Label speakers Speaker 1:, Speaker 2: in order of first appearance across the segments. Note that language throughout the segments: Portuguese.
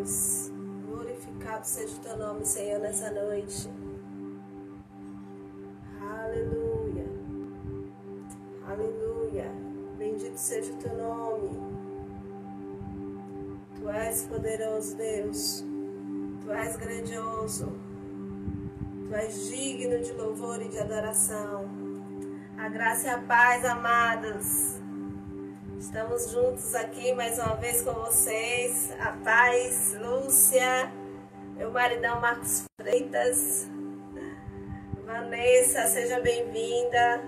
Speaker 1: Deus. Glorificado seja o teu nome, Senhor, nessa noite. Aleluia. Aleluia. Bendito seja o teu nome. Tu és poderoso, Deus. Tu és grandioso. Tu és digno de louvor e de adoração. A graça e a paz, amados. Estamos juntos aqui mais uma vez com vocês. A paz, Lúcia, meu maridão Marcos Freitas, Vanessa, seja bem-vinda.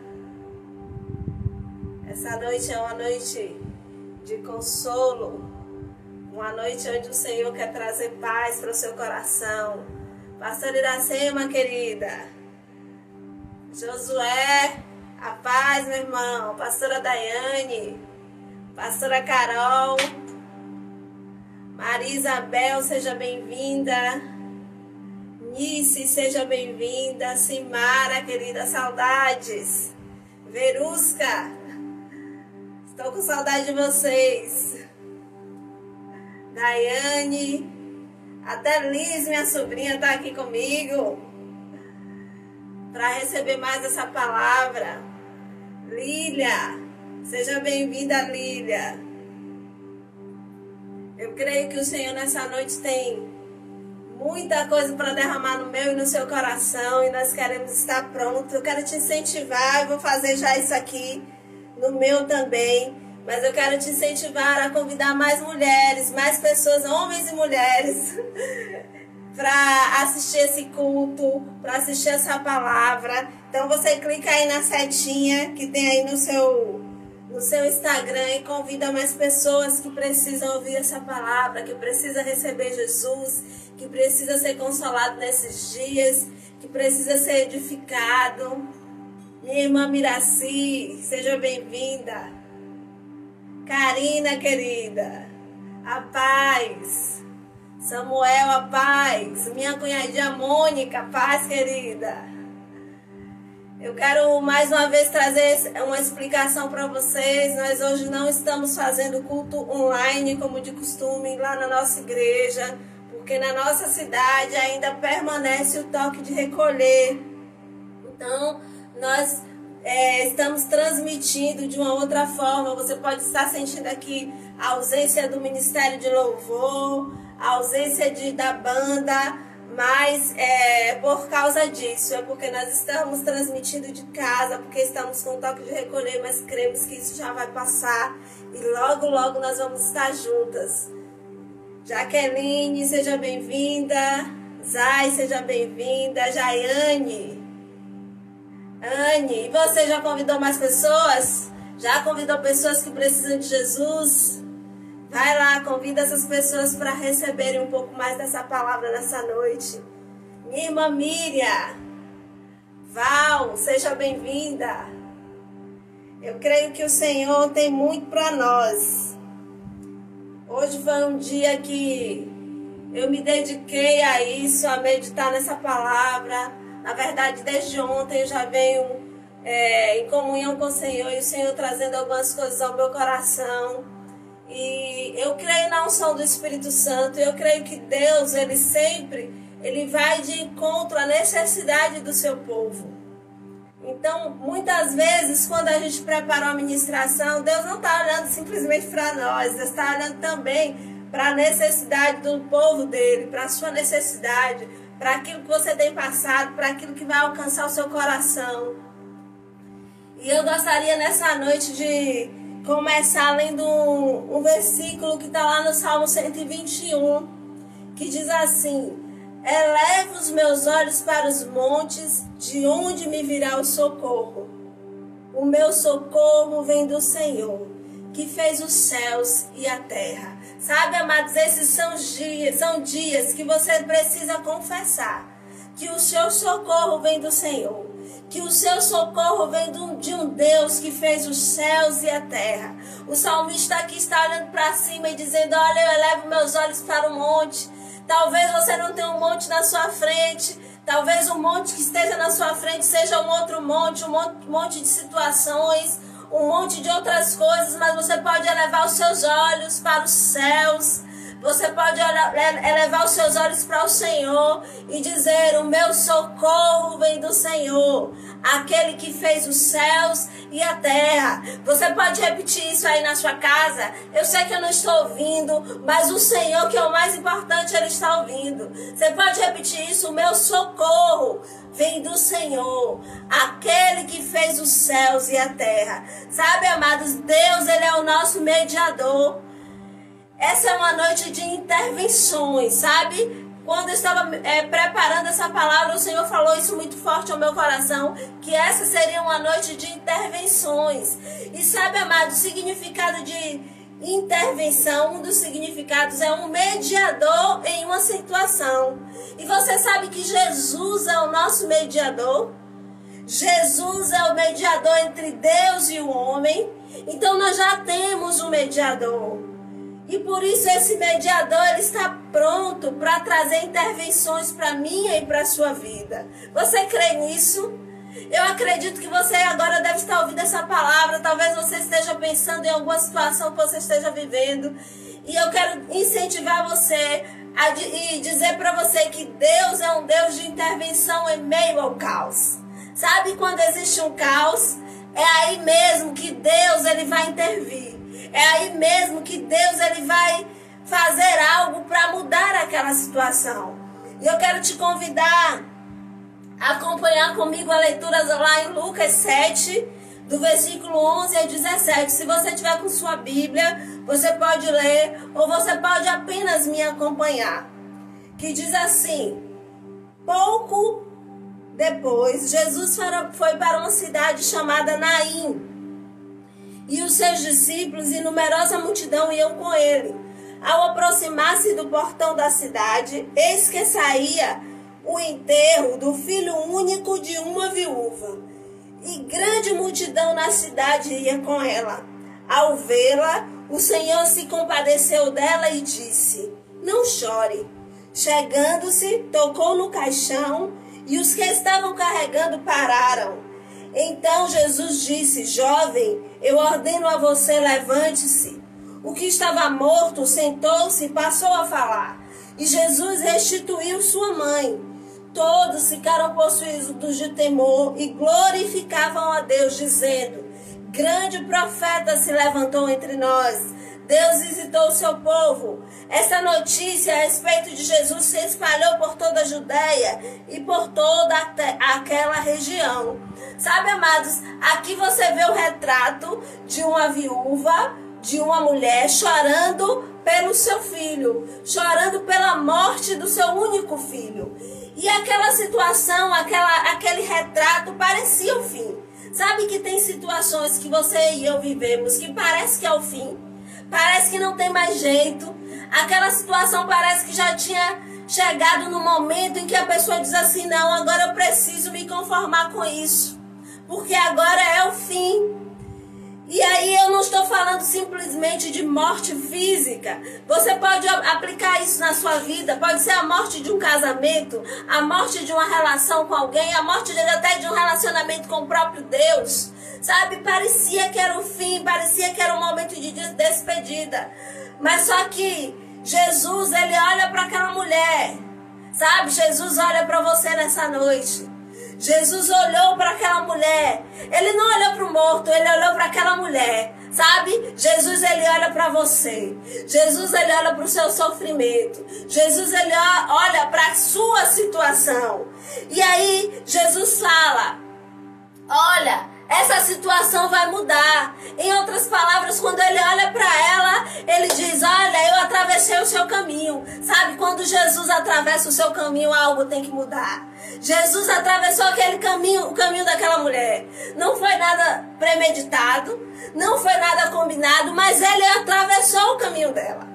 Speaker 1: Essa noite é uma noite de consolo, uma noite onde o Senhor quer trazer paz para o seu coração. Pastor Iracema, querida, Josué, a paz, meu irmão. Pastora Daiane, Pastora Carol, Maria Isabel, seja bem-vinda. Nice, seja bem-vinda. Simara, querida, saudades. Verusca, estou com saudade de vocês. Daiane, até Liz, minha sobrinha, está aqui comigo para receber mais essa palavra. Lília, seja bem-vinda, Lília. Eu creio que o Senhor nessa noite tem muita coisa para derramar no meu e no seu coração e nós queremos estar prontos. Eu quero te incentivar, eu vou fazer já isso aqui no meu também, mas eu quero te incentivar a convidar mais mulheres, mais pessoas, homens e mulheres, para assistir esse culto, para assistir essa palavra. Então você clica aí na setinha que tem aí no seu Instagram e convida mais pessoas que precisam ouvir essa palavra, que precisa receber Jesus, que precisa ser consolado nesses dias, que precisa ser edificado. Minha irmã Miraci, seja bem-vinda. Karina, querida, a paz. Samuel, a paz. Minha cunhadinha Mônica, a paz, querida. Eu quero mais uma vez trazer uma explicação para vocês. Nós hoje não estamos fazendo culto online como de costume lá na nossa igreja, porque na nossa cidade ainda permanece o toque de recolher. Então, nós estamos transmitindo de uma outra forma. Você pode estar sentindo aqui a ausência do Ministério de Louvor, a ausência da banda, mas por causa disso, é porque nós estamos transmitindo de casa, porque estamos com toque de recolher, mas cremos que isso já vai passar e logo, logo nós vamos estar juntas. Jaqueline, seja bem-vinda. Zay, seja bem-vinda. Jaiane, Anne, e você já convidou mais pessoas? Já convidou pessoas que precisam de Jesus? Vai lá, convida essas pessoas para receberem um pouco mais dessa palavra nessa noite. Minha irmã Miriam, Val, seja bem-vinda. Eu creio que o Senhor tem muito para nós. Hoje foi um dia que eu me dediquei a isso, a meditar nessa palavra. Na verdade, desde ontem eu já venho em comunhão com o Senhor e o Senhor trazendo algumas coisas ao meu coração. E eu creio na unção do Espírito Santo. Eu creio que Deus, Ele vai de encontro à necessidade do seu povo. Então, muitas vezes, quando a gente prepara uma ministração, Deus não está olhando simplesmente para nós. Deus está olhando também para a necessidade do povo dele, para a sua necessidade, para aquilo que você tem passado, para aquilo que vai alcançar o seu coração. E eu gostaria nessa noite de começar lendo um versículo que está lá no Salmo 121, que diz assim: eleva os meus olhos para os montes, de onde me virá o socorro? O meu socorro vem do Senhor, que fez os céus e a terra. Sabe, amados, esses são dias que você precisa confessar que o seu socorro vem do Senhor, que o seu socorro vem de um Deus que fez os céus e a terra. O salmista aqui está olhando para cima e dizendo: olha, eu elevo meus olhos para o monte. Talvez você não tenha um monte na sua frente, talvez o monte que esteja na sua frente seja um outro monte, um monte de situações, um monte de outras coisas, mas você pode elevar os seus olhos para os céus, Você pode elevar os seus olhos para o Senhor e dizer: o meu socorro vem do Senhor, aquele que fez os céus e a terra. Você pode repetir isso aí na sua casa. Eu sei que eu não estou ouvindo, mas o Senhor, que é o mais importante, Ele está ouvindo. Você pode repetir isso: o meu socorro vem do Senhor, aquele que fez os céus e a terra. Sabe, amados, Deus, Ele é o nosso mediador. Essa é uma noite de intervenções, sabe? Quando eu estava preparando essa palavra, o Senhor falou isso muito forte ao meu coração, que essa seria uma noite de intervenções. E sabe, amado, o significado de intervenção, um dos significados é um mediador em uma situação. E você sabe que Jesus é o nosso mediador? Jesus é o mediador entre Deus e o homem. Então nós já temos um mediador. E por isso esse mediador, ele está pronto para trazer intervenções para minha e para a sua vida. Você crê nisso? Eu acredito que você agora deve estar ouvindo essa palavra. Talvez você esteja pensando em alguma situação que você esteja vivendo. E eu quero incentivar você e dizer para você que Deus é um Deus de intervenção em meio ao caos. Sabe quando existe um caos? É aí mesmo que Deus, ele vai intervir. É aí mesmo que Deus, ele vai fazer algo para mudar aquela situação. E eu quero te convidar a acompanhar comigo a leitura lá em Lucas 7, do versículo 11 a 17. Se você tiver com sua Bíblia, você pode ler, ou você pode apenas me acompanhar. Que diz assim: pouco depois, Jesus foi para uma cidade chamada Naim. E os seus discípulos e numerosa multidão iam com ele. Ao aproximar-se do portão da cidade, eis que saía o enterro do filho único de uma viúva. E grande multidão na cidade ia com ela. Ao vê-la, o Senhor se compadeceu dela e disse: não chore. Chegando-se, tocou no caixão, e os que estavam carregando pararam. Então Jesus disse: jovem, eu ordeno a você, levante-se. O que estava morto sentou-se e passou a falar. E Jesus restituiu sua mãe. Todos ficaram possuídos de temor e glorificavam a Deus, dizendo: grande profeta se levantou entre nós. Deus visitou o seu povo. Essa notícia a respeito de Jesus se espalhou por toda a Judéia e por toda aquela região. Sabe, amados, aqui você vê o retrato de uma viúva, de uma mulher chorando pelo seu filho, chorando pela morte do seu único filho. E aquela situação, aquele retrato parecia o fim. Sabe que tem situações que você e eu vivemos que parece que é o fim, parece que não tem mais jeito. Aquela situação parece que já tinha chegado no momento em que a pessoa diz assim: não, agora eu preciso me conformar com isso, porque agora é o fim. E aí eu não estou falando simplesmente de morte física. Você pode aplicar isso na sua vida. Pode ser a morte de um casamento, a morte de uma relação com alguém, a morte até de um relacionamento com o próprio Deus. Sabe, parecia que era o fim, parecia que era um momento de despedida. Mas só que Jesus, ele olha para aquela mulher. Sabe, Jesus olha para você nessa noite. Jesus olhou para aquela mulher. Ele não olhou para o morto, ele olhou para aquela mulher. Sabe? Jesus, ele olha para você. Jesus, ele olha para o seu sofrimento. Jesus, ele olha para a sua situação. E aí, Jesus fala: olha, essa situação vai mudar. Em outras palavras, quando ele olha para ela, ele diz: olha, eu atravessei o seu caminho. Sabe, quando Jesus atravessa o seu caminho, algo tem que mudar. Jesus atravessou aquele caminho, o caminho daquela mulher. Não foi nada premeditado, não foi nada combinado, mas ele atravessou o caminho dela.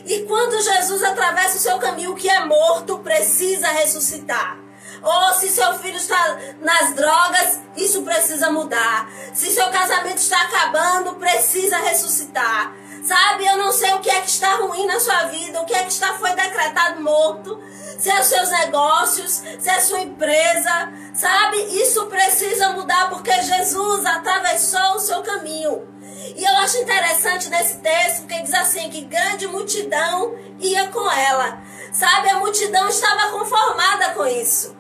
Speaker 1: E quando Jesus atravessa o seu caminho, o que é morto precisa ressuscitar. Ou se seu filho está nas drogas, isso precisa mudar. Se seu casamento está acabando, precisa ressuscitar. Sabe, eu não sei o que é que está ruim na sua vida, o que é que foi decretado morto. Se é os seus negócios, se é a sua empresa, sabe? Isso precisa mudar porque Jesus atravessou o seu caminho. E eu acho interessante nesse texto, porque diz assim, que grande multidão ia com ela. Sabe, a multidão estava conformada com isso.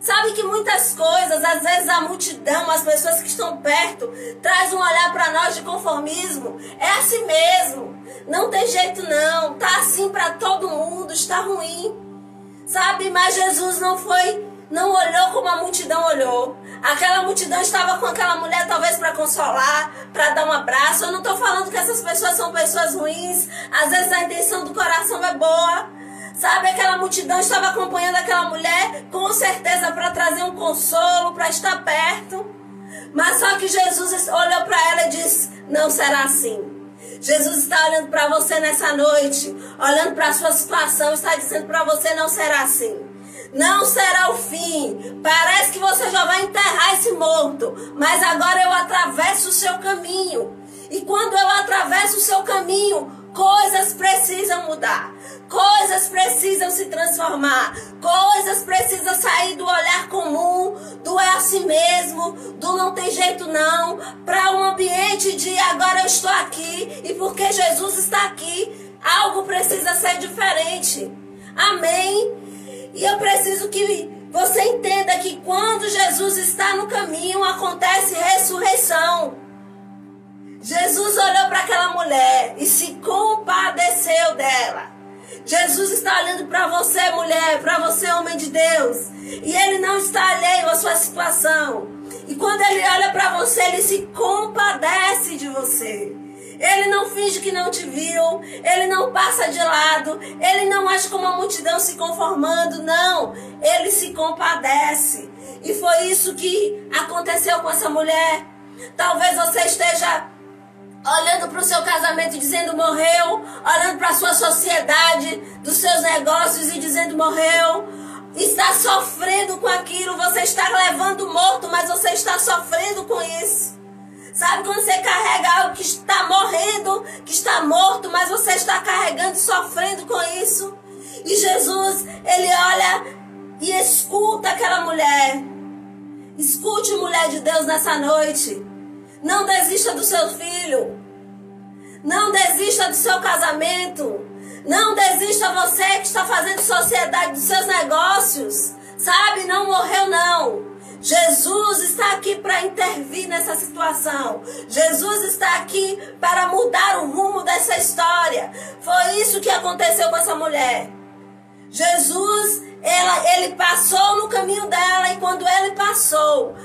Speaker 1: Sabe que muitas coisas, às vezes a multidão, as pessoas que estão perto, traz um olhar para nós de conformismo. É assim mesmo, não tem jeito não, tá assim para todo mundo, está ruim. Sabe, mas Jesus não olhou como a multidão olhou. Aquela multidão estava com aquela mulher talvez para consolar, para dar um abraço. Eu não estou falando que essas pessoas são pessoas ruins, às vezes a intenção do coração é boa. Sabe, aquela multidão estava acompanhando aquela mulher, com certeza para trazer um consolo, para estar perto. Mas só que Jesus olhou para ela e disse, não será assim. Jesus está olhando para você nessa noite, olhando para a sua situação, está dizendo para você, não será assim. Não será o fim. Parece que você já vai enterrar esse morto, mas agora eu atravesso o seu caminho. E quando eu atravesso o seu caminho, coisas precisam mudar. Coisas precisam se transformar. Coisas precisam sair do olhar comum, do é assim mesmo, do não tem jeito não, para um ambiente de agora eu estou aqui e porque Jesus está aqui, algo precisa ser diferente. Amém? E eu preciso que você entenda que quando Jesus está no caminho, acontece ressurreição. Jesus olhou para aquela mulher e se compadeceu dela. Jesus está olhando para você, mulher, para você, homem de Deus. E Ele não está alheio à sua situação. E quando Ele olha para você, Ele se compadece de você. Ele não finge que não te viu. Ele não passa de lado. Ele não age como a multidão se conformando. Não, Ele se compadece. E foi isso que aconteceu com essa mulher. Talvez você esteja olhando para o seu casamento e dizendo morreu, olhando para a sua sociedade, dos seus negócios e dizendo morreu, está sofrendo com aquilo, você está levando morto, mas você está sofrendo com isso. Sabe quando você carrega algo que está morrendo, que está morto, mas você está carregando e sofrendo com isso? E Jesus, Ele olha e escuta aquela mulher. Escute, mulher de Deus, nessa noite. Não desista do seu filho. Não desista do seu casamento. Não desista você que está fazendo sociedade dos seus negócios. Sabe, não morreu não. Jesus está aqui para intervir nessa situação. Jesus está aqui para mudar o rumo dessa história. Foi isso que aconteceu com essa mulher. Jesus, ele passou no caminho dela e quando ele passou,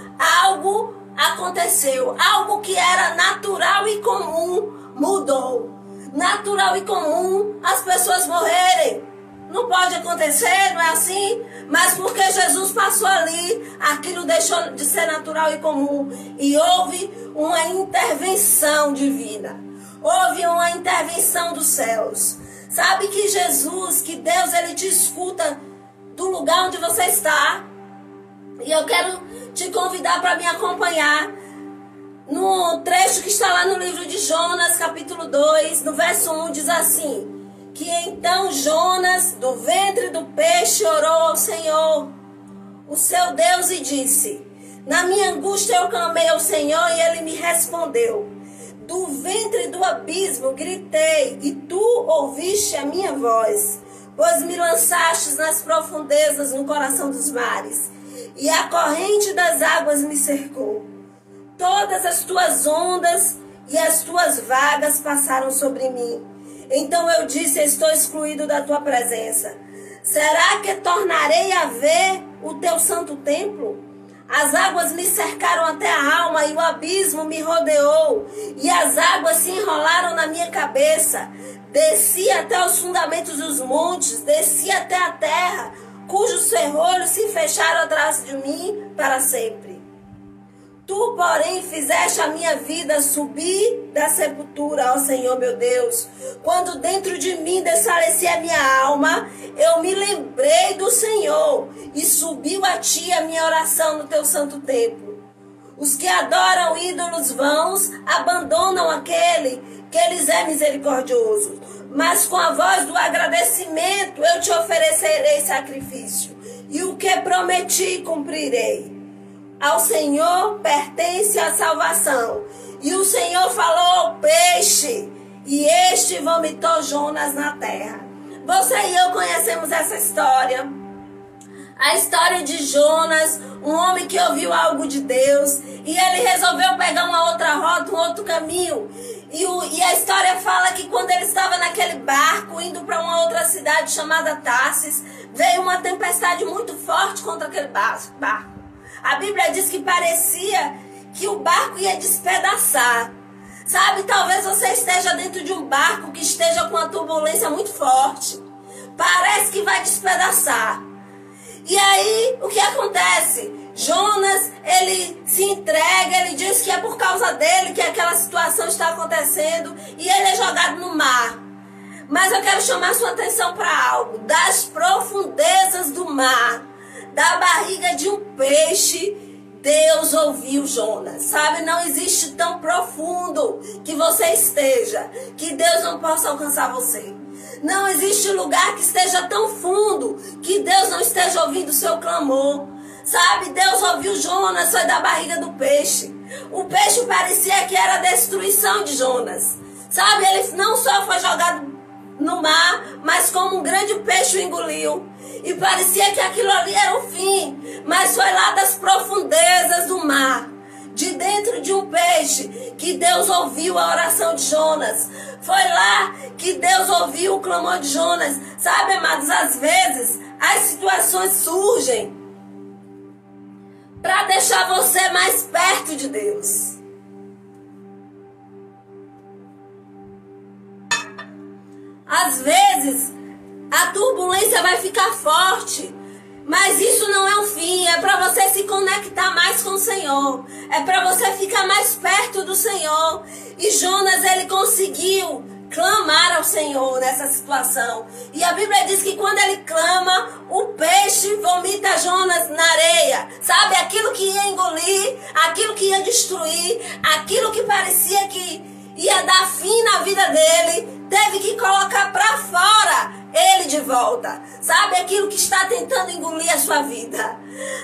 Speaker 1: algo aconteceu, algo que era natural e comum mudou. Natural e comum as pessoas morrerem. Não pode acontecer, não é assim? Mas porque Jesus passou ali, aquilo deixou de ser natural e comum. E houve uma intervenção divina. Houve uma intervenção dos céus. Sabe que Jesus, que Deus, Ele te escuta do lugar onde você está. E eu quero te convidar para me acompanhar no trecho que está lá no livro de Jonas, capítulo 2, no verso 1, diz assim: que então Jonas, do ventre do peixe, orou ao Senhor, o seu Deus, e disse: na minha angústia eu clamei ao Senhor e Ele me respondeu. Do ventre do abismo gritei e tu ouviste a minha voz, pois me lançastes nas profundezas no coração dos mares. E a corrente das águas me cercou. Todas as tuas ondas e as tuas vagas passaram sobre mim. Então eu disse: estou excluído da tua presença. Será que tornarei a ver o teu santo templo? As águas me cercaram até a alma e o abismo me rodeou. E as águas se enrolaram na minha cabeça. Desci até os fundamentos dos montes, desci até a terra, cujos ferrolhos se fecharam atrás de mim para sempre. Tu, porém, fizeste a minha vida subir da sepultura, ó Senhor meu Deus. Quando dentro de mim desfalecia a minha alma, eu me lembrei do Senhor e subiu a ti a minha oração no teu santo templo. Os que adoram ídolos vãos abandonam aquele que lhes é misericordioso. Mas com a voz do agradecimento eu te oferecerei sacrifício, e o que prometi cumprirei. Ao Senhor pertence a salvação, E o Senhor falou ao peixe, e este vomitou Jonas na terra. Você e eu conhecemos essa história. A história de Jonas, um homem que ouviu algo de Deus, e ele resolveu pegar uma outra rota, um outro caminho. E a história fala que quando ele estava naquele barco, indo para uma outra cidade chamada Tarsis, veio uma tempestade muito forte contra aquele barco. A Bíblia diz que parecia que o barco ia despedaçar. Sabe, talvez você esteja dentro de um barco que esteja com uma turbulência muito forte. Parece que vai despedaçar. E aí, o que acontece? Jonas, ele se entrega, ele diz que é por causa dele que aquela situação está acontecendo e ele é jogado no mar. Mas eu quero chamar sua atenção para algo. Das profundezas do mar, da barriga de um peixe, Deus ouviu Jonas. Sabe, não existe tão profundo que você esteja que Deus não possa alcançar você. Não existe lugar que esteja tão fundo que Deus não esteja ouvindo o seu clamor. Sabe, Deus ouviu Jonas, foi da barriga do peixe. O peixe parecia que era a destruição de Jonas. Sabe, ele não só foi jogado no mar, mas como um grande peixe o engoliu. E parecia que aquilo ali era o fim. Mas foi lá das profundezas do mar, de dentro de um peixe, que Deus ouviu a oração de Jonas. Foi lá que Deus ouviu o clamor de Jonas. Sabe, amados, às vezes as situações surgem para deixar você mais perto de Deus. Às vezes a turbulência vai ficar forte, mas isso não é um fim, é para você se conectar mais com o Senhor, é para você ficar mais perto do Senhor. E Jonas, ele conseguiu clamar ao Senhor nessa situação. E a Bíblia diz que quando ele clama, o peixe vomita Jonas na areia. Sabe, aquilo que ia engolir, aquilo que ia destruir, aquilo que parecia que ia dar fim na vida dele, teve que colocar para fora ele de volta. Sabe, aquilo que está tentando engolir a sua vida,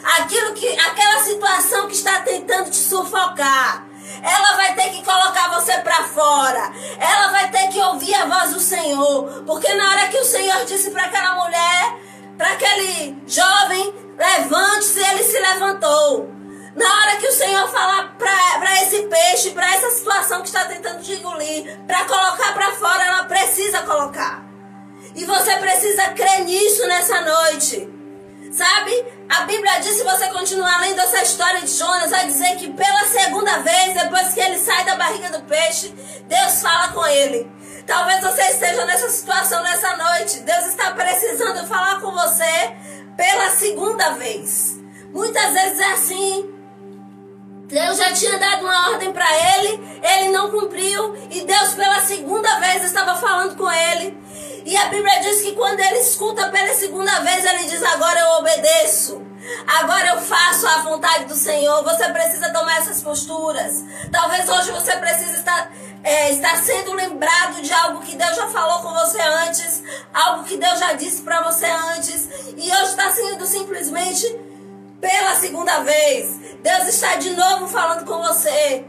Speaker 1: aquela situação que está tentando te sufocar, ela vai ter que colocar você para fora. Ela vai ter que ouvir a voz do Senhor. Porque na hora que o Senhor disse para aquela mulher, para aquele jovem, levante-se, ele se levantou. Na hora que o Senhor falar para esse peixe, para essa situação que está tentando te engolir, para colocar para fora, ela precisa colocar. E você precisa crer nisso nessa noite. Sabe? A Bíblia diz, se você continuar lendo essa história de Jonas, vai dizer que pela segunda vez, depois que ele sai da barriga do peixe, Deus fala com ele. Talvez você esteja nessa situação nessa noite. Deus está precisando falar com você pela segunda vez. Muitas vezes é assim. Deus já tinha dado uma ordem para ele, ele não cumpriu, e Deus pela segunda vez estava falando com ele. E a Bíblia diz que quando ele escuta pela segunda vez, ele diz, agora eu obedeço, agora eu faço a vontade do Senhor. Você precisa tomar essas posturas. Talvez hoje você precise estar sendo lembrado de algo que Deus já falou com você antes, algo que Deus já disse para você antes, e hoje está sendo simplesmente pela segunda vez. Deus está de novo falando com você.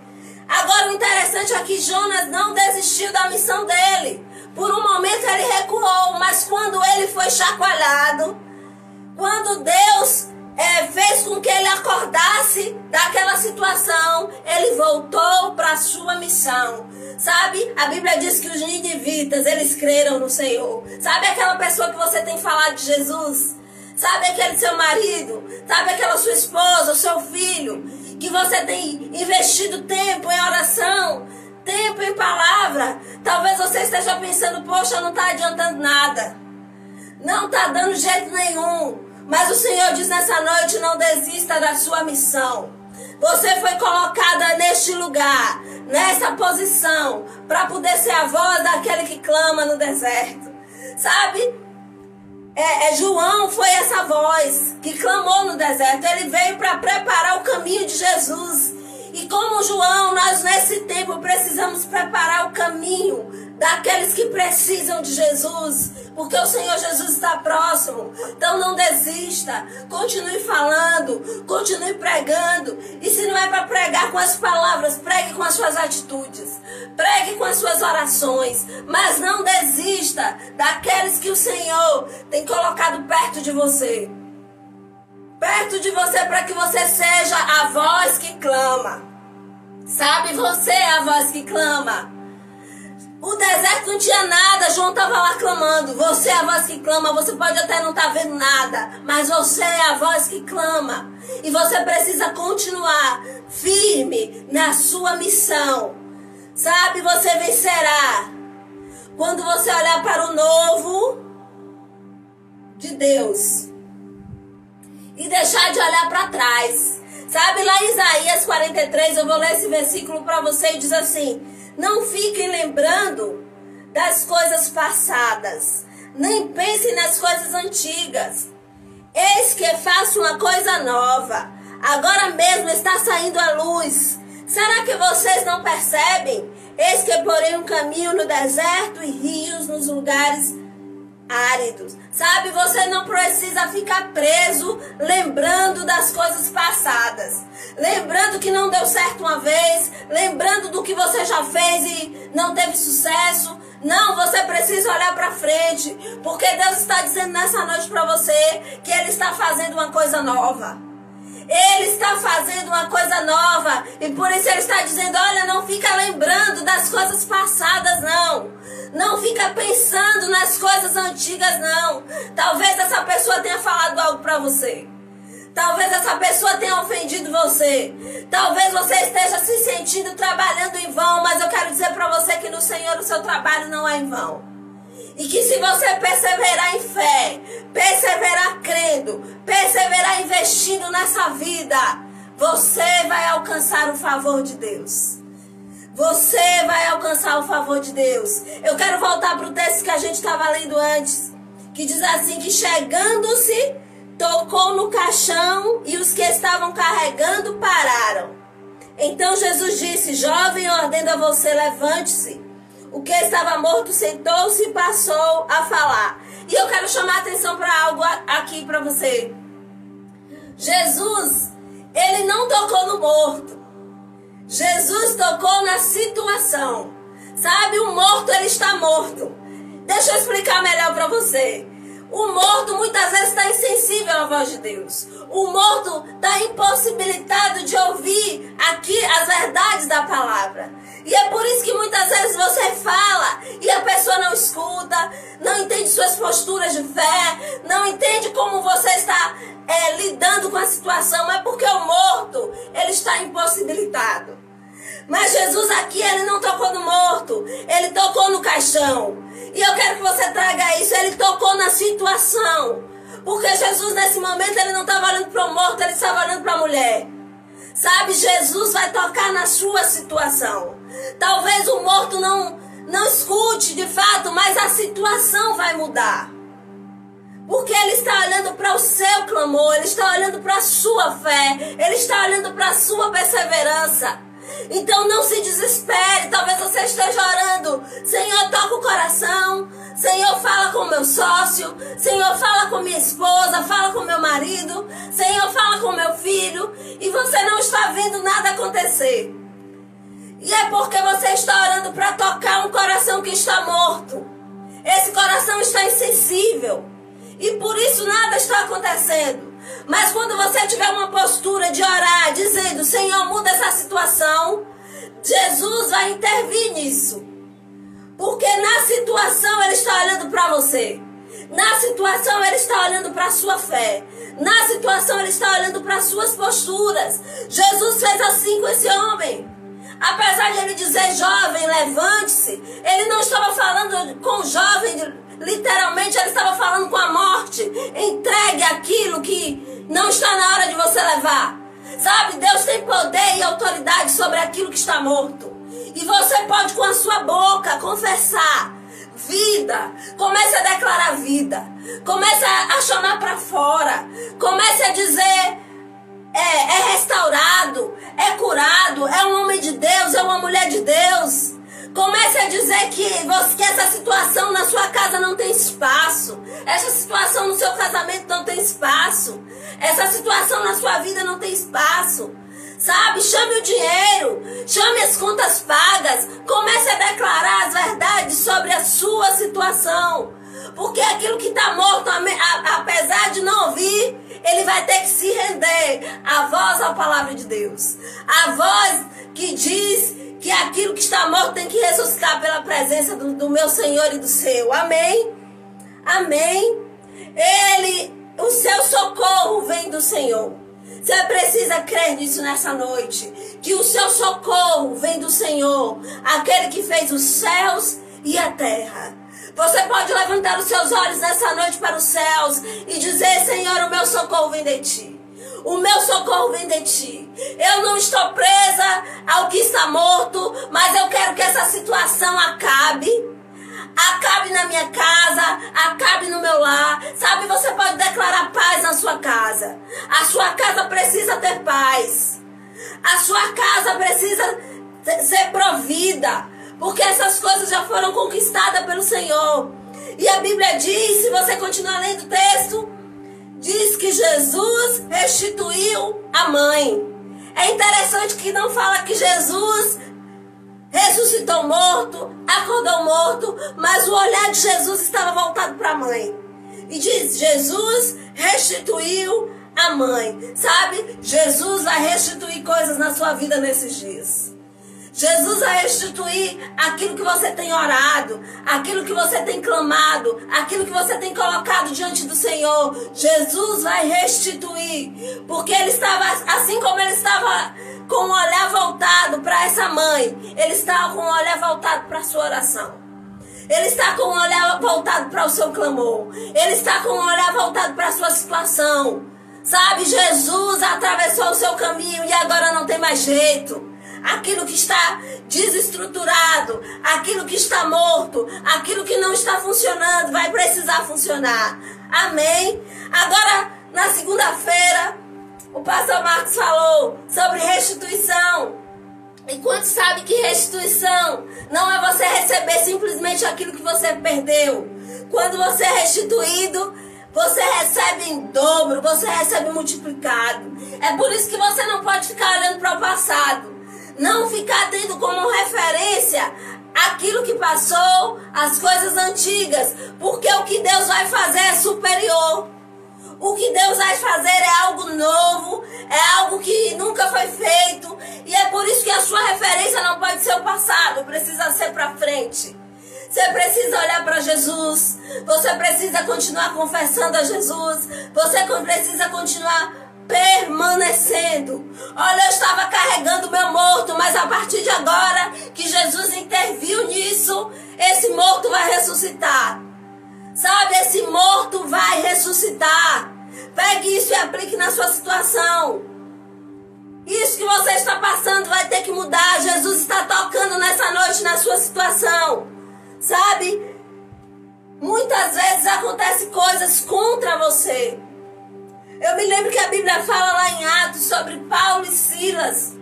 Speaker 1: Agora o interessante é que Jonas não desistiu da missão dele. Por um momento ele recuou, mas quando ele foi chacoalhado, quando Deus fez com que ele acordasse daquela situação, ele voltou para a sua missão. Sabe, a Bíblia diz que os ninivitas, eles creram no Senhor. Sabe aquela pessoa que você tem falado de Jesus? Sabe aquele seu marido? Sabe aquela sua esposa, o seu filho? Que você tem investido tempo em oração, tempo em palavra. Talvez você esteja pensando, poxa, não está adiantando nada, não está dando jeito nenhum. Mas o Senhor diz nessa noite, não desista da sua missão. Você foi colocada neste lugar, nessa posição, para poder ser a voz daquele que clama no deserto. Sabe? João foi essa voz que clamou no deserto. Ele veio para preparar o caminho de Jesus. E como João, nós nesse tempo precisamos preparar o caminho daqueles que precisam de Jesus, porque o Senhor Jesus está próximo. Então não desista, continue falando, continue pregando. E se não é para pregar com as palavras, pregue com as suas atitudes, pregue com as suas orações, mas não desista daqueles que o Senhor tem colocado perto de você. Perto de você, para que você seja a voz que clama. Sabe, você é a voz que clama. O deserto não tinha nada, João estava lá clamando. Você é a voz que clama, você pode até não estar vendo nada, mas você é a voz que clama. E você precisa continuar firme na sua missão. Sabe, você vencerá quando você olhar para o novo de Deus e deixar de olhar para trás. Sabe, lá em Isaías 43, eu vou ler esse versículo para você e diz assim: não fiquem lembrando das coisas passadas, nem pensem nas coisas antigas. Eis que faço uma coisa nova, agora mesmo está saindo a luz. Será que vocês não percebem? Eis que porei um caminho no deserto e rios nos lugares áridos. Sabe, você não precisa ficar preso lembrando das coisas passadas, lembrando que não deu certo uma vez, lembrando do que você já fez e não teve sucesso. Não, você precisa olhar para frente, porque Deus está dizendo nessa noite para você que Ele está fazendo uma coisa nova. Ele está fazendo uma coisa nova e por isso Ele está dizendo: olha, não fica lembrando das coisas passadas, não. Não fica pensando nas coisas antigas, não. Talvez essa pessoa tenha falado algo para você. Talvez essa pessoa tenha ofendido você. Talvez você esteja se sentindo trabalhando em vão, mas eu quero dizer para você que no Senhor o seu trabalho não é em vão. E que se você perseverar em fé, perseverar crendo, perseverar investindo nessa vida, você vai alcançar o favor de Deus. Você vai alcançar o favor de Deus. Eu quero voltar para o texto que a gente estava lendo antes, que diz assim, que chegando-se, tocou no caixão e os que estavam carregando pararam. Então Jesus disse: jovem, eu ordeno a você, levante-se. O que estava morto sentou-se e passou a falar. E eu quero chamar a atenção para algo aqui para você. Jesus, Ele não tocou no morto. Jesus tocou na situação. Sabe, o morto, ele está morto. Deixa eu explicar melhor para você. O morto muitas vezes está insensível à voz de Deus. O morto está impossibilitado de ouvir aqui as verdades da palavra. E é por isso que muitas vezes você fala e a pessoa não escuta, não entende suas posturas de fé, não entende como você está lidando com a situação. É porque o morto, ele está impossibilitado. Mas Jesus aqui, Ele não tocou no morto, Ele tocou no caixão. E eu quero que você traga isso, Ele tocou na situação. Porque Jesus nesse momento, Ele não estava olhando para o morto, Ele estava olhando para a mulher. Sabe, Jesus vai tocar na sua situação. Talvez o morto não escute de fato, mas a situação vai mudar. Porque Ele está olhando para o seu clamor, Ele está olhando para a sua fé, Ele está olhando para a sua perseverança. Então não se desespere, talvez você esteja orando: Senhor, toca o coração, Senhor, fala com o meu sócio, Senhor, fala com minha esposa, fala com meu marido, Senhor, fala com meu filho, e você não está vendo nada acontecer. E é porque você está orando para tocar um coração que está morto. Esse coração está insensível e por isso nada está acontecendo. Mas quando você tiver uma postura de orar, dizendo: Senhor, muda essa situação, Jesus vai intervir nisso. Porque na situação Ele está olhando para você. Na situação Ele está olhando para a sua fé. Na situação Ele está olhando para as suas posturas. Jesus fez assim com esse homem. Apesar de Ele dizer: jovem, levante-se, Ele não estava falando com o jovem literalmente, Ele estava falando com a morte. Entregue aquilo que não está na hora de você levar. Sabe, Deus tem poder e autoridade sobre aquilo que está morto. E você pode com a sua boca confessar vida. Comece a declarar vida. Comece a chamar para fora. Comece a dizer: é restaurado, é curado, é um homem de Deus, é uma mulher de Deus. Comece a dizer que essa situação na sua casa não tem espaço. Essa situação no seu casamento não tem espaço. Essa situação na sua vida não tem espaço. Sabe? Chame o dinheiro. Chame as contas pagas. Comece a declarar as verdades sobre a sua situação. Porque aquilo que está morto, apesar de não ouvir, ele vai ter que se render à voz, à palavra de Deus. A voz que diz que aquilo que está morto tem que ressuscitar pela presença do meu Senhor e do seu. Amém? Amém? O seu socorro vem do Senhor. Você precisa crer nisso nessa noite. Que o seu socorro vem do Senhor. Aquele que fez os céus e a terra. Você pode levantar os seus olhos nessa noite para os céus e dizer: Senhor, o meu socorro vem de ti. O meu socorro vem de ti. Eu não estou presa ao que está morto, mas eu quero que essa situação acabe. Acabe na minha casa, acabe no meu lar. Sabe, você pode declarar paz na sua casa. A sua casa precisa ter paz. A sua casa precisa ser provida. Porque essas coisas já foram conquistadas pelo Senhor. E a Bíblia diz, se você continuar lendo o texto, diz que Jesus restituiu a mãe. É interessante que não fala que Jesus ressuscitou morto, acordou morto, mas o olhar de Jesus estava voltado para a mãe. E diz, Jesus restituiu a mãe. Sabe, Jesus vai restituir coisas na sua vida nesses dias. Jesus vai restituir aquilo que você tem orado, aquilo que você tem clamado, aquilo que você tem colocado diante do Senhor. Jesus vai restituir, porque ele estava, assim como ele estava com o olhar voltado para essa mãe, ele estava com o olhar voltado para a sua oração. Ele está com o olhar voltado para o seu clamor. Ele está com o olhar voltado para a sua situação. Sabe, Jesus atravessou o seu caminho e agora não tem mais jeito. Aquilo que está desestruturado, aquilo que está morto, aquilo que não está funcionando, vai precisar funcionar. Amém? Agora, na segunda-feira, o pastor Marcos falou sobre restituição. E quantos sabem que restituição não é você receber simplesmente aquilo que você perdeu? Quando você é restituído, você recebe em dobro, você recebe multiplicado. É por isso que você não pode ficar olhando para o passado. Não ficar tendo como referência aquilo que passou, as coisas antigas. Porque o que Deus vai fazer é superior. O que Deus vai fazer é algo novo, é algo que nunca foi feito. E é por isso que a sua referência não pode ser o passado, precisa ser para frente. Você precisa olhar para Jesus, você precisa continuar confessando a Jesus, você precisa continuar permanecendo. Olha, eu estava carregando o meu morto, mas a partir de agora que Jesus interviu nisso, esse morto vai ressuscitar. Sabe, esse morto vai ressuscitar. Pegue isso e aplique na sua situação. Isso que você está passando vai ter que mudar. Jesus está tocando nessa noite na sua situação. Sabe, muitas vezes acontecem coisas contra você. Eu me lembro que a Bíblia fala lá em Atos sobre Paulo e Silas.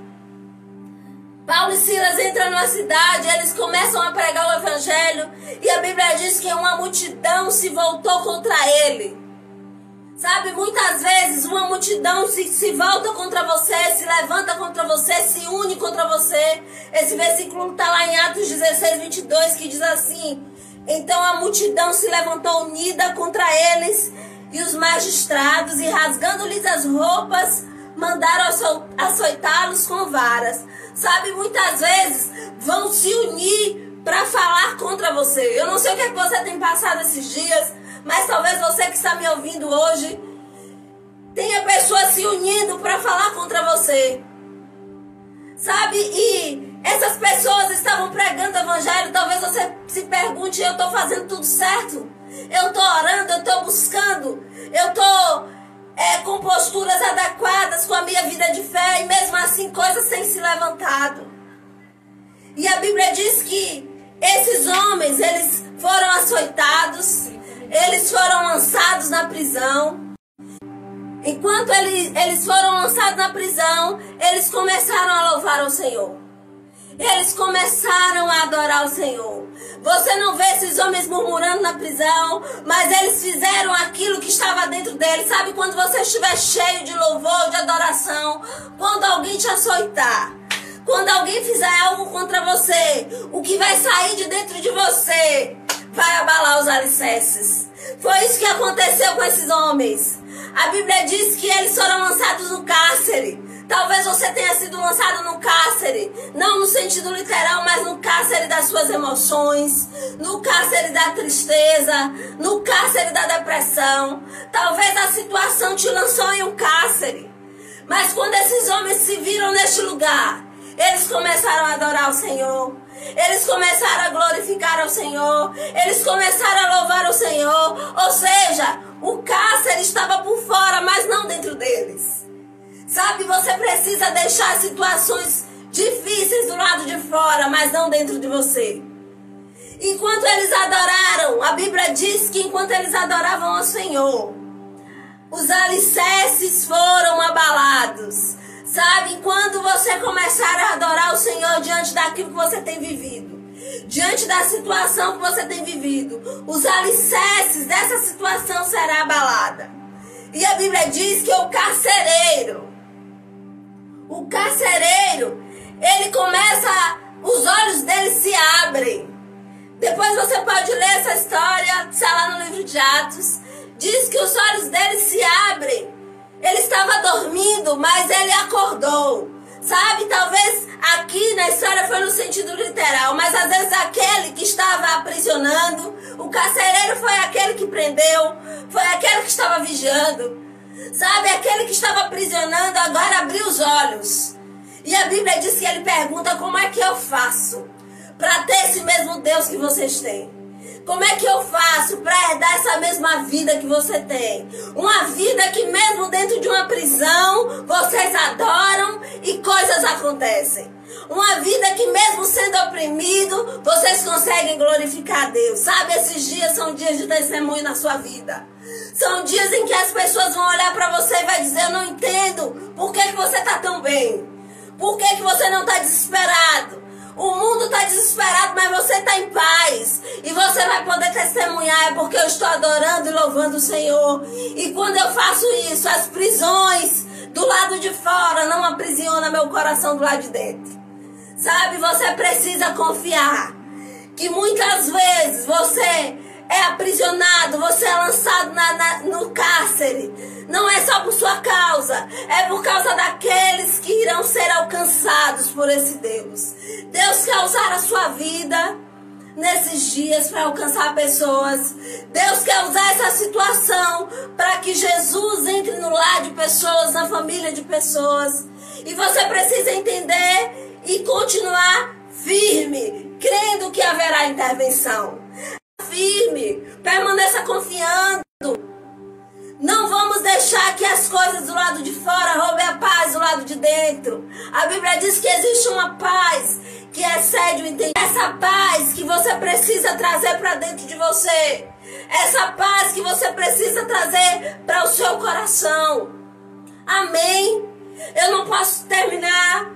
Speaker 1: Paulo e Silas entram numa cidade, eles começam a pregar o evangelho e a Bíblia diz que uma multidão se voltou contra ele. Sabe, muitas vezes uma multidão se volta contra você, se levanta contra você, se une contra você. Esse versículo está lá em Atos 16, 22, que diz assim: então a multidão se levantou unida contra eles e os magistrados, e rasgando-lhes as roupas, mandaram açoitá-los com varas. Sabe, muitas vezes vão se unir para falar contra você. Eu não sei o que é que você tem passado esses dias, mas talvez você que está me ouvindo hoje tenha pessoas se unindo para falar contra você. Sabe, e essas pessoas estavam pregando o evangelho. Talvez você se pergunte: eu estou fazendo tudo certo? Eu estou orando, eu estou buscando, eu estou com posturas adequadas com a minha vida de fé, e mesmo assim coisas têm se levantado. E a Bíblia diz que esses homens, eles foram açoitados, eles foram lançados na prisão. Enquanto eles foram lançados na prisão, eles começaram a louvar ao Senhor. Eles começaram a adorar o Senhor. Você não vê esses homens murmurando na prisão, mas eles fizeram aquilo que estava dentro deles. Sabe quando você estiver cheio de louvor, de adoração, quando alguém te açoitar, quando alguém fizer algo contra você, o que vai sair de dentro de você vai abalar os alicerces. Foi isso que aconteceu com esses homens. A Bíblia diz que eles foram lançados no cárcere. Talvez você tenha sido lançado no cárcere, não no sentido literal, mas no cárcere das suas emoções, no cárcere da tristeza, no cárcere da depressão. Talvez a situação te lançou em um cárcere. Mas quando esses homens se viram neste lugar, eles começaram a adorar o Senhor. Eles começaram a glorificar ao Senhor. Eles começaram a louvar o Senhor. Ou seja, o cárcere estava por fora, mas não dentro deles. Sabe, você precisa deixar situações difíceis do lado de fora, mas não dentro de você. Enquanto eles adoraram, a Bíblia diz que enquanto eles adoravam ao Senhor, os alicerces foram abalados. Sabe, quando você começar a adorar o Senhor diante daquilo que você tem vivido, diante da situação que você tem vivido, os alicerces dessa situação serão abalados. E a Bíblia diz que o carcereiro, ele começa, os olhos dele se abrem. Depois você pode ler essa história, está lá no livro de Atos. Diz que os olhos dele se abrem. Ele estava dormindo, mas ele acordou. Sabe, talvez aqui na história foi no sentido literal, mas às vezes aquele que estava aprisionando, o carcereiro foi aquele que prendeu, foi aquele que estava vigiando. Sabe, aquele que estava aprisionando agora abriu os olhos. E a Bíblia diz que ele pergunta: como é que eu faço para ter esse mesmo Deus que vocês têm? Como é que eu faço para herdar essa mesma vida que você tem? Uma vida que mesmo dentro de uma prisão, vocês adoram e coisas acontecem. Uma vida que mesmo sendo oprimido, vocês conseguem glorificar a Deus. Sabe, esses dias são dias de testemunho na sua vida. São dias em que as pessoas vão olhar para você e vai dizer: eu não entendo, por que você está tão bem? Por que você não está desesperado? O mundo está desesperado, mas você está em paz. E você vai poder testemunhar: é porque eu estou adorando e louvando o Senhor. E quando eu faço isso, as prisões do lado de fora não aprisionam meu coração do lado de dentro. Sabe, você precisa confiar que muitas vezes você é aprisionado, você é lançado no cárcere. Não é só por sua causa, é por causa daqueles que irão ser alcançados por esse Deus. Deus quer usar a sua vida nesses dias para alcançar pessoas. Deus quer usar essa situação para que Jesus entre no lar de pessoas, na família de pessoas. E você precisa entender e continuar firme, crendo que haverá intervenção. Firme, permaneça confiando. Não vamos deixar que as coisas do lado de fora roubem a paz do lado de dentro. A Bíblia diz que existe uma paz que excede o entendimento. Essa paz que você precisa trazer para dentro de você. Essa paz que você precisa trazer para o seu coração. Amém? Eu não posso terminar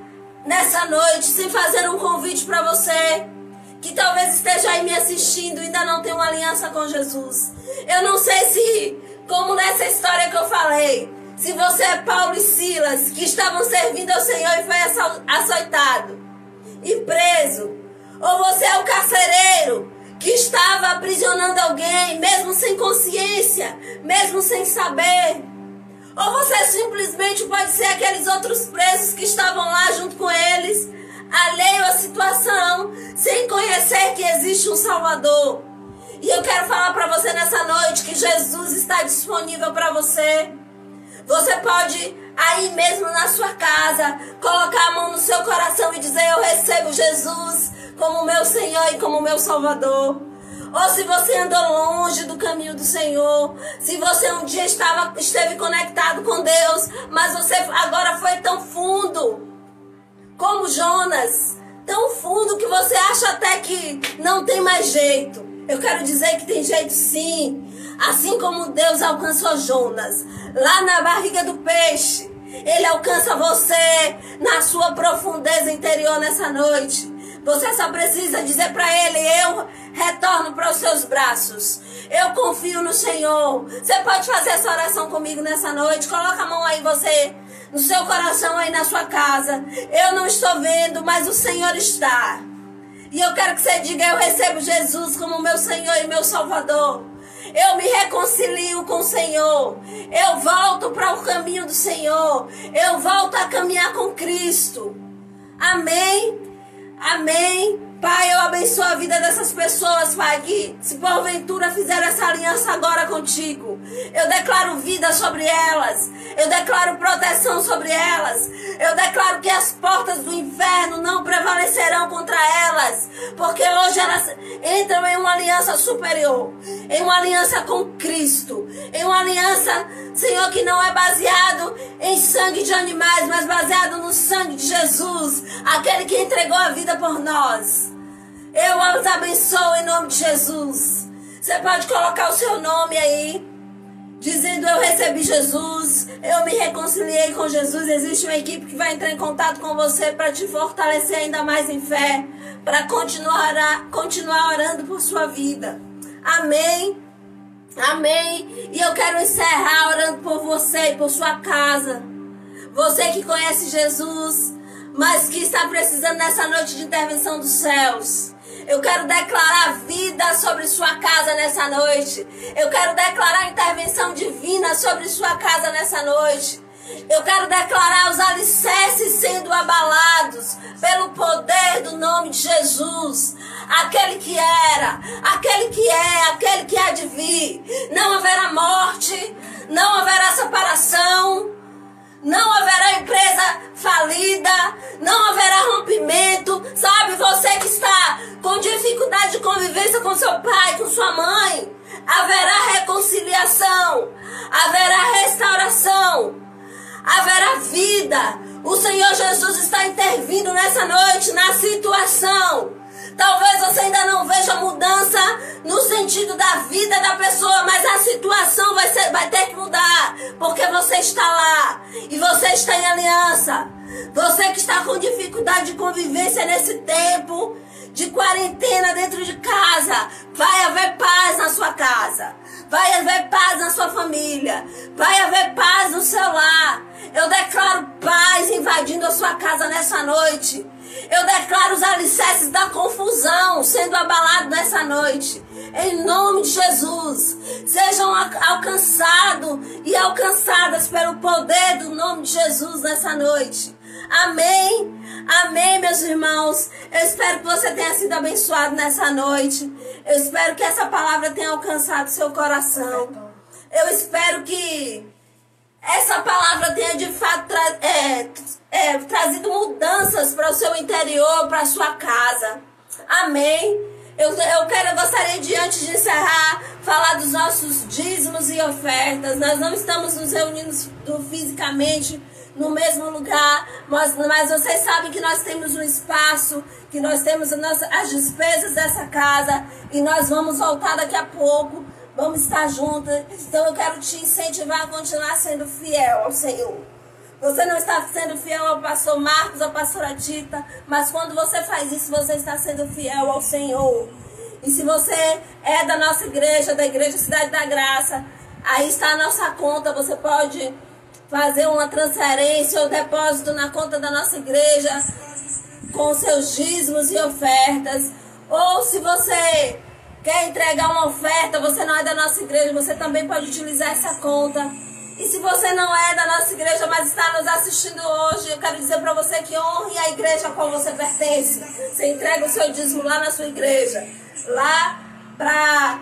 Speaker 1: nessa noite sem fazer um convite para você que talvez esteja aí me assistindo e ainda não tem uma aliança com Jesus. Eu não sei se, como nessa história que eu falei, se você é Paulo e Silas, que estavam servindo ao Senhor e foi açoitado e preso. Ou você é o carcereiro que estava aprisionando alguém, mesmo sem consciência, mesmo sem saber. Ou você simplesmente pode ser aqueles outros presos que estavam lá junto com eles, alheio à situação, sem conhecer que existe um Salvador. E eu quero falar para você nessa noite que Jesus está disponível para você. Você pode, aí mesmo na sua casa, colocar a mão no seu coração e dizer: eu recebo Jesus como meu Senhor e como meu Salvador. Ou se você andou longe do caminho do Senhor, se você um dia esteve conectado com Deus, mas você agora foi tão fundo, como Jonas, tão fundo que você acha até que não tem mais jeito. Eu quero dizer que tem jeito sim. Assim como Deus alcançou Jonas lá na barriga do peixe, Ele alcança você na sua profundeza interior nessa noite. Você só precisa dizer para Ele: eu retorno para os seus braços. Eu confio no Senhor. Você pode fazer essa oração comigo nessa noite? Coloca a mão aí, você, no seu coração aí na sua casa. Eu não estou vendo, mas o Senhor está. E eu quero que você diga: eu recebo Jesus como meu Senhor e meu Salvador. Eu me reconcilio com o Senhor. Eu volto para o caminho do Senhor. Eu volto a caminhar com Cristo. Amém? Amém. Pai, eu abençoo a vida dessas pessoas, Pai, que se porventura fizeram essa aliança agora contigo. Eu declaro vida sobre elas. Eu declaro proteção sobre elas. Eu declaro que as portas do inferno não prevalecerão contra elas. Porque hoje elas entram em uma aliança superior. Em uma aliança com Cristo. Em uma aliança, Senhor, que não é baseado em sangue de animais, mas baseado no sangue de Jesus. Aquele que entregou a vida por nós. Eu os abençoo em nome de Jesus. Você pode colocar o seu nome aí, dizendo: eu recebi Jesus, eu me reconciliei com Jesus. Existe uma equipe que vai entrar em contato com você para te fortalecer ainda mais em fé, para continuar orando por sua vida. Amém? Amém? E eu quero encerrar orando por você e por sua casa. Você que conhece Jesus, mas que está precisando nessa noite de intervenção dos céus. Eu quero declarar vida sobre sua casa nessa noite. Eu quero declarar intervenção divina sobre sua casa nessa noite. Eu quero declarar os alicerces sendo abalados pelo poder do nome de Jesus. Aquele que era, aquele que é, aquele que há de vir. Não haverá morte, não haverá separação. Não haverá empresa falida, não haverá rompimento. Sabe, você que está com dificuldade de convivência com seu pai, com sua mãe, haverá reconciliação, haverá restauração, haverá vida. O Senhor Jesus está intervindo nessa noite na situação. Talvez você ainda não veja mudança no sentido da vida da pessoa, mas a situação vai ter que mudar, porque você está lá e você está em aliança. Você que está com dificuldade de convivência nesse tempo de quarentena dentro de casa, vai haver paz na sua casa, vai haver paz na sua família, vai haver paz no seu lar. Eu declaro paz invadindo a sua casa nessa noite. Eu declaro os alicerces da confusão sendo abalados nessa noite. Em nome de Jesus. Sejam alcançados e alcançadas pelo poder do nome de Jesus nessa noite. Amém? Amém, meus irmãos. Eu espero que você tenha sido abençoado nessa noite. Eu espero que essa palavra tenha alcançado seu coração. Eu espero que essa palavra tenha de fato trazido mudanças para o seu interior, para a sua casa. Amém? Eu gostaria de, antes de encerrar, falar dos nossos dízimos e ofertas. Nós não estamos nos reunindo fisicamente no mesmo lugar, mas vocês sabem que nós temos um espaço, que nós temos as despesas dessa casa, e nós vamos voltar daqui a pouco. Vamos estar juntos. Então eu quero te incentivar a continuar sendo fiel ao Senhor. Você não está sendo fiel ao pastor Marcos, à pastora Tita, mas quando você faz isso, você está sendo fiel ao Senhor. E se você é da nossa igreja, da Igreja Cidade da Graça, aí está a nossa conta. Você pode fazer uma transferência ou depósito na conta da nossa igreja com seus dízimos e ofertas. Ou se você quer entregar uma oferta, você não é da nossa igreja, você também pode utilizar essa conta. E se você não é da nossa igreja, mas está nos assistindo hoje, eu quero dizer para você que honre a igreja a qual você pertence. Você entrega o seu dízimo lá na sua igreja, lá para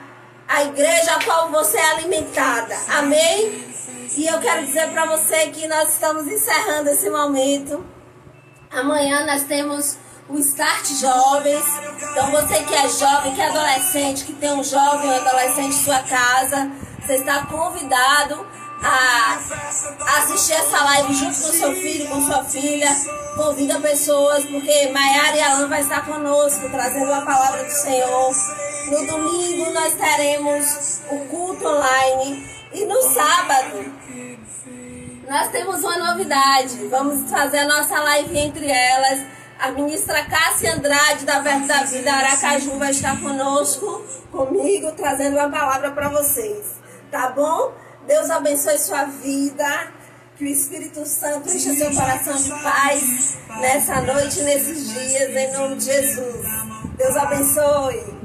Speaker 1: a igreja a qual você é alimentada. Amém? E eu quero dizer para você que nós estamos encerrando esse momento. Amanhã nós temos o Start Jovens. Então você que é jovem, que é adolescente, que tem um jovem ou adolescente em sua casa, você está convidado a assistir essa live junto com seu filho, com sua filha. Convida pessoas, porque Maiara e Alan vai estar conosco, trazendo a palavra do Senhor. No domingo nós teremos o culto online. E no sábado nós temos uma novidade. Vamos fazer a nossa live entre elas, A ministra Cássia Andrade, da Verbo da Vida Aracaju, vai estar comigo, trazendo uma palavra para vocês. Tá bom? Deus abençoe sua vida. Que o Espírito Santo encha seu coração de paz nessa noite, nesses dias, em nome de Jesus. Deus abençoe.